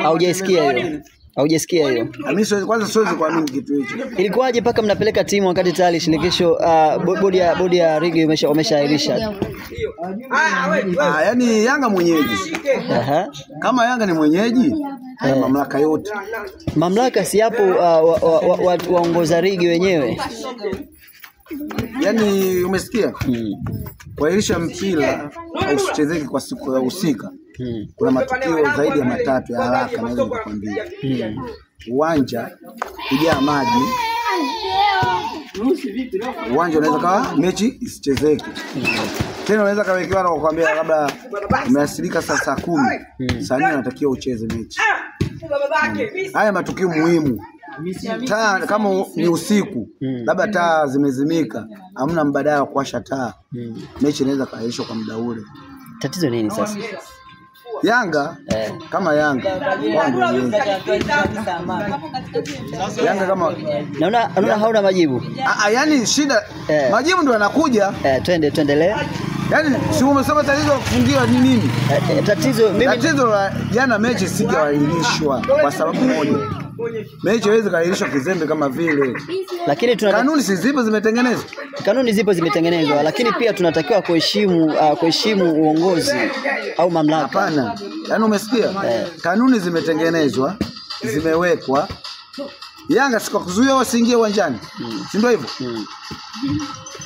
Haujasikia hiyo? Haujasikia hiyo? Mimi kwanza siwezi kuamini kitu hicho. Ilikuwaje paka mnapeleka timu wakati tayari shirikisho bodi ya ligi wameshaahirisha? Yaani Yanga mwenyeji. Kama Yanga ni mwenyeji, mamlaka yote. Mamlaka si hapo waongoza ligi wenyewe. Yaani umesikia? Kuahirisha mpira usichezeke kwa siku ya husika. Kuna matukio zaidi ya 3 ya haraka naweza kukwambia. Uwanja kujaa maji. Uwanja unaweza kawa mechi isichezeke. Tena unaweza kawekewa na kukwambia labda umeasilika saa 10. Saa 4 unatakiwa ucheze mechi. Haya matukio muhimu. Taa kama ni usiku, labda taa zimezimika, hamna mbadala wa kuwasha taa. Mechi inaweza kaahirishwa kwa muda ule. Tatizo nini sasa? Yanga kama Yanga Yanga kama naona hauna majibu. Yaani shida majibu ndio yanakuja. Tuendelee. Yaani si umesema tatizo kufungiwa ni nini? Tatizo la jana mechi sijaahirishwa kwa sababu moja. Mechi haiwezi kaahirishwa kizembe kama vile. Lakini kanuni zipo zimetengenezwa. Kanuni zipo zimetengenezwa, lakini pia tunatakiwa kuheshimu uongozi au mamlaka. Hapana. Yaani umesikia? Kanuni zimetengenezwa, zimewekwa. Yanga siko kuzuia wasiingie uwanjani. Si ndio hivyo?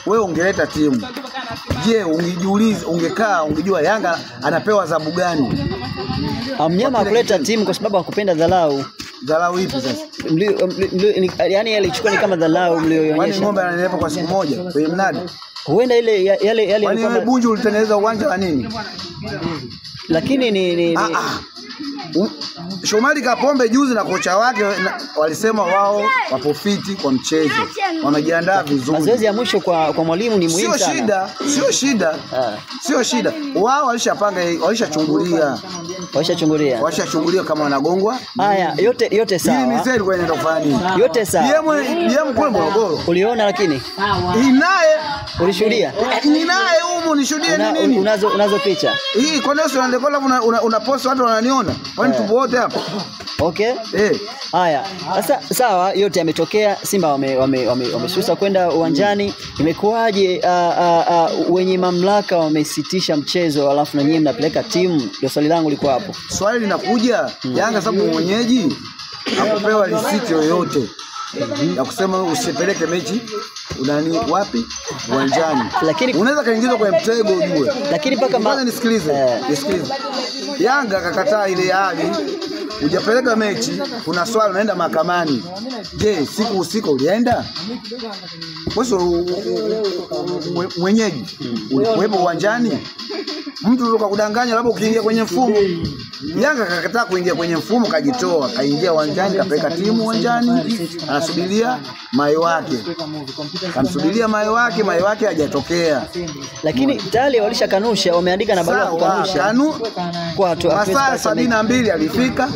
Wewe ungeleta timu. Je, ungejiuliza, ungejua Yanga anapewa adhabu gani? Mnyama kuleta timu kwa sababu hakupenda dharau. Dharau ipi sasa? Yaani alichukua ni kama dharau mlioonyesha. Kwani ng'ombe ananepa kwa siku moja kwenye mnadi? Huenda yale kwani wewe Bunju ulitengeneza uwanja wa nini? Lakini ni Shomari Kapombe juzi na kocha wake walisema wao wapofiti kwa mchezo. Wamejiandaa vizuri. Mazoezi ya mwisho kwa mwalimu ni muhimu sana. Sio shida. Wao walishapanga, walishachungulia kama wanagongwa. Haya, yote sawa. Hii ni seri kwenye ndofani. Yote sawa. Yeye kwa Morogoro. Uliona lakini? Inaye ulishuhudia? Inaye huko nishuhudie nini? Unazo picha? Hii kwa nini una post watu wananiona? Kwani tupo wote hapa? Okay. Haya. Sasa sawa, yote yametokea. Simba wamesusa kwenda uwanjani. Imekuwaje wenye mamlaka wamesitisha mchezo alafu na nyinyi mnapeleka timu? Ndio swali langu liko hapo. Swali linakuja, Yanga sababu mwenyeji hakupewa risiti yoyote ya kusema usipeleke mechi unani wapi uwanjani. Lakini unaweza kaingizwa kwa mtego ujue. Lakini paka nisikilize. Yanga kakataa ile hali. Hujapeleka mechi, kuna swali unaenda mahakamani. Je, siku usiku ulienda? Wewe mwenyeji ulikuwepo uwanjani? Mtu ndio kudanganya labda ukiingia kwenye mfumo. Yanga kakataa kuingia kwenye mfumo, kajitoa, kaingia uwanjani, kapeleka timu uwanjani, anasubiria mai wake. Kamsubiria mai wake hajatokea. Lakini tayari walishakanusha, wameandika na barua kukanusha. Kwa watu masaa 72 alifika.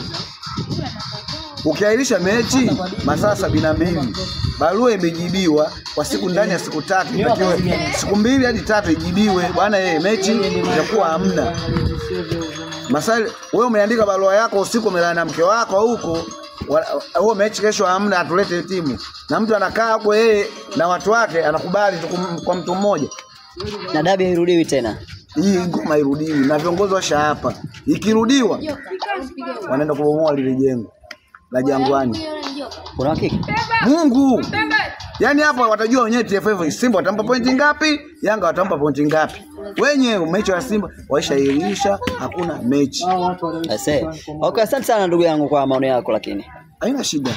Ukiahirisha mechi masaa 72, barua imejibiwa kwa siku ndani ya siku 3, inatakiwa siku 2 hadi 3 ijibiwe. Bwana mechi itakuwa hamna. Masaa wewe umeandika barua yako usiku, umelala na mke wako huko, wewe mechi kesho hamna, atulete timu. Na mtu anakaa hapo yeye na watu wake anakubali kwa mtu mmoja. Na dabi hairudiwi tena. Hii ngoma hairudiwi na viongozi washa hapa. Ikirudiwa wanaenda kubomoa lile jengo la Jangwani. Una hakika? Mungu. Yaani hapa watajua wenyewe TFF Simba watampa pointi ngapi, Yanga watampa pointi ngapi. Wenyewe mechi ya Simba waishairisha, hakuna mechi. Okay, asante sana ndugu yangu kwa maoni yako, lakini haina shida.